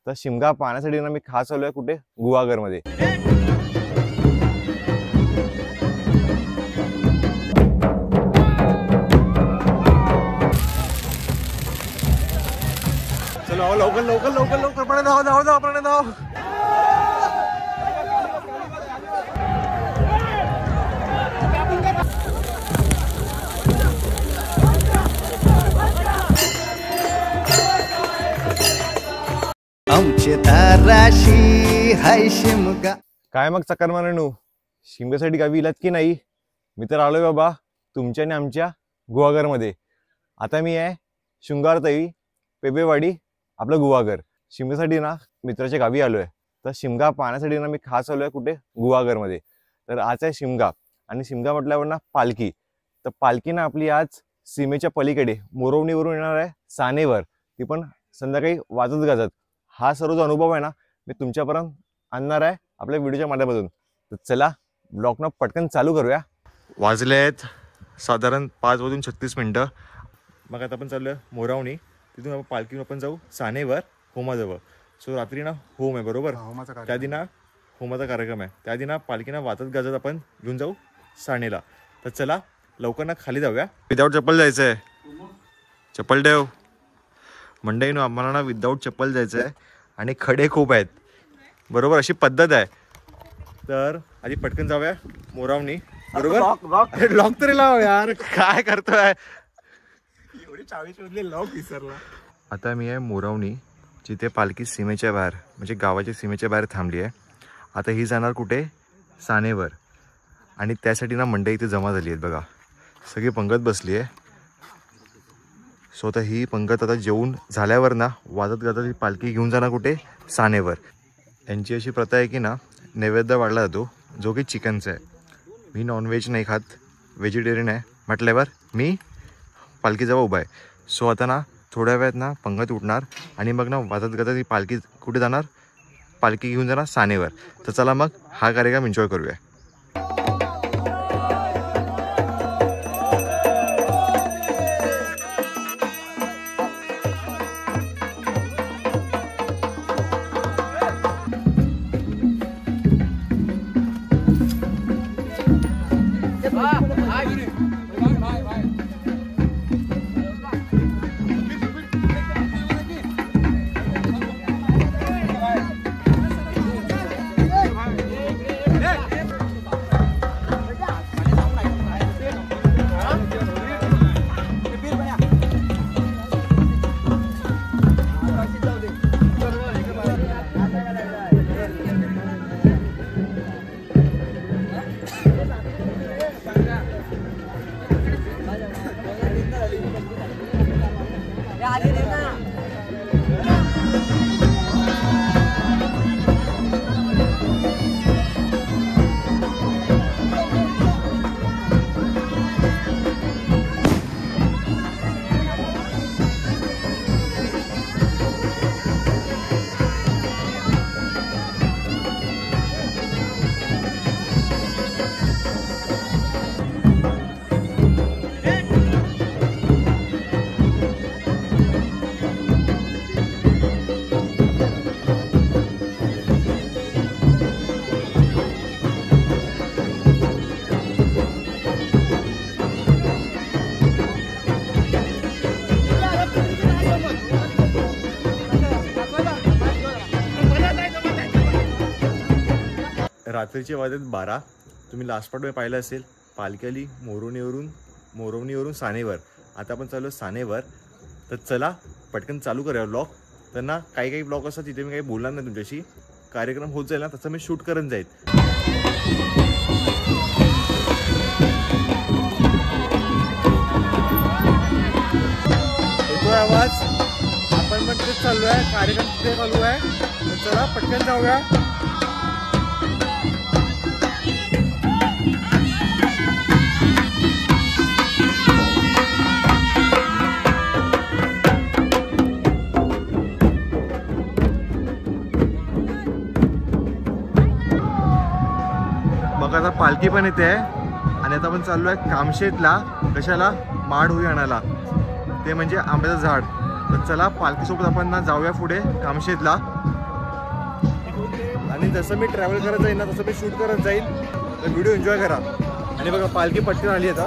तर शिमगा पाहण्यासाठी ना मी खास आलोय कुठे, गुहागरमध्ये। चलो लवकर लवकर लवकर लवकर पणे धाव धाव धाव पणे धाव। आमचे ताराशी हाय शिमगा। काय मग चक्करमारांनो, शिमग्यासाठी गावी इलात की नाही? मी तर आलोय बाबा तुमच्या आणि आमच्या गुहागरमध्ये। आता मी आहे शृंगारताई पेबेवाडी आपलं गुहागर। शिमग्यासाठी ना मित्राच्या गावी आलोय। तर शिमगा पाहण्यासाठी ना मी खास आलोय कुठे, गुहागरमध्ये। तर आज आहे शिमगा, आणि शिमगा म्हटल्यावर ना पालखी। तर पालखी ना आपली आज सीमेच्या पलीकडे मोरवणीवरून येणार आहे सानेवर, ती पण संध्याकाळी वाजत गाजत। हा सर्व जो अनुभव आहे ना मी तुमच्यापर्यंत आणणार आहे आपल्या व्हिडिओच्या माध्यमातून। तर चला ब्लॉगनं पटकन चालू करूया। वाजले आहेत साधारण 5:36। मग आता आपण चालूया मोरवणी, तिथून आपण पालखीनं आपण जाऊ सानेवर होमाजवळ। सो रात्री ना होम आहे बरोबर, त्या दिना होमाचा कार्यक्रम आहे। त्या दिना पालखीना वाजत गाजत आपण घेऊन जाऊ सानेला। तर चला लवकर ना खाली जाऊया। विदाऊट चप्पल जायचं आहे, चप्पल ठेव मंडळी ना। आम्हाला ना विदाऊट चप्पल जायचं आहे आणि खडे खूप आहेत बरोबर, अशी पद्धत आहे। तर आधी पटकन जाऊया मोरवणी बरोबर। लॉक तरी लाव यार, काय करतोय? चावी शोधली, लॉक विसरला। आता मी आहे मोरवणी, जिथे पालखी सीमेच्या बाहेर म्हणजे गावाच्या सीमेच्या बाहेर थांबली आहे। आता ही जाणार कुठे, सानेवर। आणि त्यासाठी ना मंडळी इथे जमा झाली आहेत बघा, सगळी पंगत बसली आहे। सो आता ही पंगत आता जेवून झाल्यावर ना वाजत गाजत ही पालखी घेऊन जाणार कुठे, सानेवर। यांची अशी प्रथा आहे की ना नैवेद्य वाढला जातो जो की चिकनचा आहे। मी नॉनव्हेज नाही खात, व्हेजिटेरियन आहे म्हटल्यावर मी पालखीजवळ उभा आहे। सो आता ना थोड्या वेळात ना पंगत उठणार आणि मग ना वाजत गाजत ही पालखी कुठे जाणार, पालखी घेऊन जाणार सानेवर। तर चला मग हा कार्यक्रम एन्जॉय करूया। रात्रीचे वाजत 12। तुम्ही लास्ट पार्ट मध्ये पाहिलं असेल, पालखी आली मोरवणीवरून सानेवर। आता आपण चालू सानेवर। तर चला पटकन चालू करूया ब्लॉग। तर ना काही ब्लॉग असतात तिथे मी काही बोलणार नाही तुमच्याशी, कार्यक्रम होत जाईल ना तसं मी शूट करत जाईल। येतोय आवाज? आपण पण तिथे चालू आहे, कार्यक्रम तिथे चालू आहे। तर चला पटकन जाऊया। आता पालखी पण येते आणि आता आपण चाललो आहे कामशेतला। कशाला? माड होई आणायला, ते म्हणजे आंब्याचं झाड। तर चला पालखीसोबत आपण ना जाऊया पुढे कामशेतला। आणि जसं मी ट्रॅव्हल करत जाईल ना तसं मी शूट करत जाईल. तर व्हिडिओ एन्जॉय करा. आणि बघा पालखी पटकन आली आता.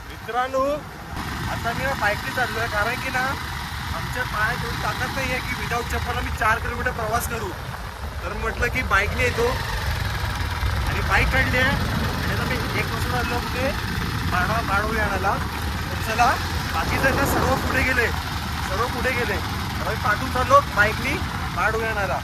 मित्रांनो आता मी बाईकने चाललोय कारण की ना आमच्या पायात एवढी ताकद नाही आहे की विदाऊट चप्पल आम्ही 4 किलोमीटर प्रवास करू. तर म्हटलं की बाईकने येतो आणि बाईक काढली आहे आणि आता मी 1 वाजता चाललो कुठे माडोळी आणायला. चला बाकी जर ना सर्व पुढे गेले आता मी पाठवून चाललो बाईकनी माडोळी आणायला.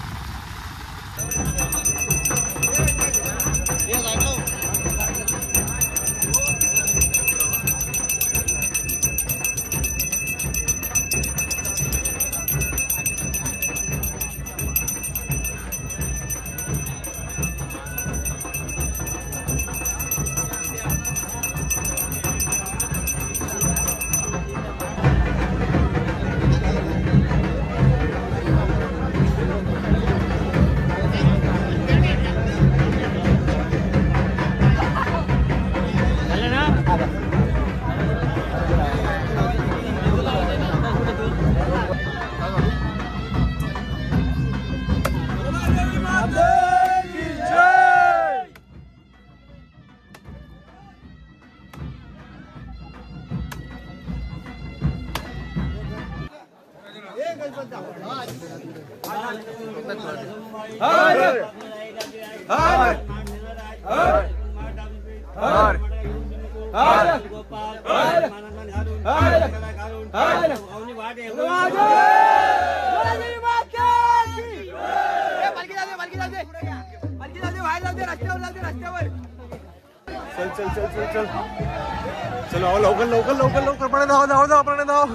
चल आओ लवकर पण धाव पण धाव.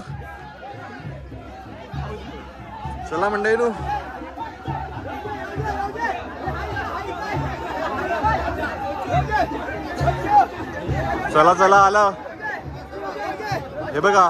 चला मंडळीनो चला आला हे बघा.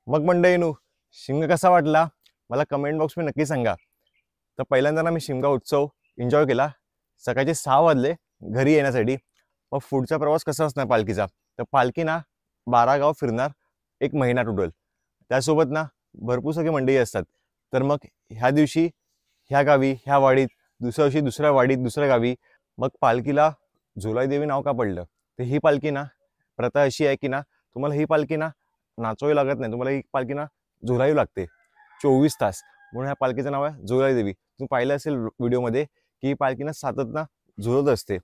मग मंडळींनो, शिमगा कसा वाटला मला कमेंट बॉक्स मध्ये नक्की सांगा। तर पहिल्यांदा ना मी शिमगा उत्सव एन्जॉय केला। सकाळचे 6 वाजले घरी येण्यासाठी। मग पुढचा प्रवास कसा असणार पालखीचा, तर पालखी ना 12 गाव फिरणार, 1 महिना टोटल। त्यासोबत ना भरपूर सगळे मंडळी असतात। तर मग ह्या दिवशी ह्या गावी ह्या वाडीत दुसऱ्या दिवशी दुसऱ्या वाडीत दुसऱ्या गावी. मग पालखीला झुलाई देवी नाव का पडलं, तर ही पालखी ना प्रथा अशी आहे की ना तुम्हाला ही पालखी ना नाचवावी लागत नाही, तुम्हाला ही पालखी ना झुलावी लागते 24 तास. म्हणून ह्या पालखीचं नाव आहे झुलाई देवी. तुम्ही पाहिलं असेल व्हिडिओमध्ये की ही पालखी ना सातत्यानं झुलत असते,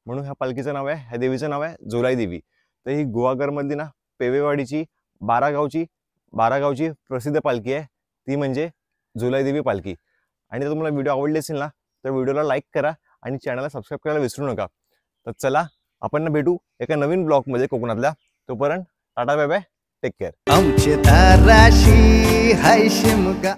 म्हणून ह्या पालखीचं नाव आहे, ह्या देवीचं नाव आहे झुलाई देवी. तर ही गुहागरमधली ना पेवेवाडीची 12 गावची प्रसिद्ध पालखी आहे, ती म्हणजे झुलाई देवी पालखी. आणि जर तुम्हाला व्हिडिओ आवडले असेल ना तर व्हिडिओला लाईक करा आणि चॅनलला सबस्क्राईब करायला विसरू नका. तर चला आपण ना भेटू एका नवीन ब्लॉगमध्ये कोकणातल्या. तोपर्यंत tata bye bye, take care. आमची धाराशी हाय शिमगा.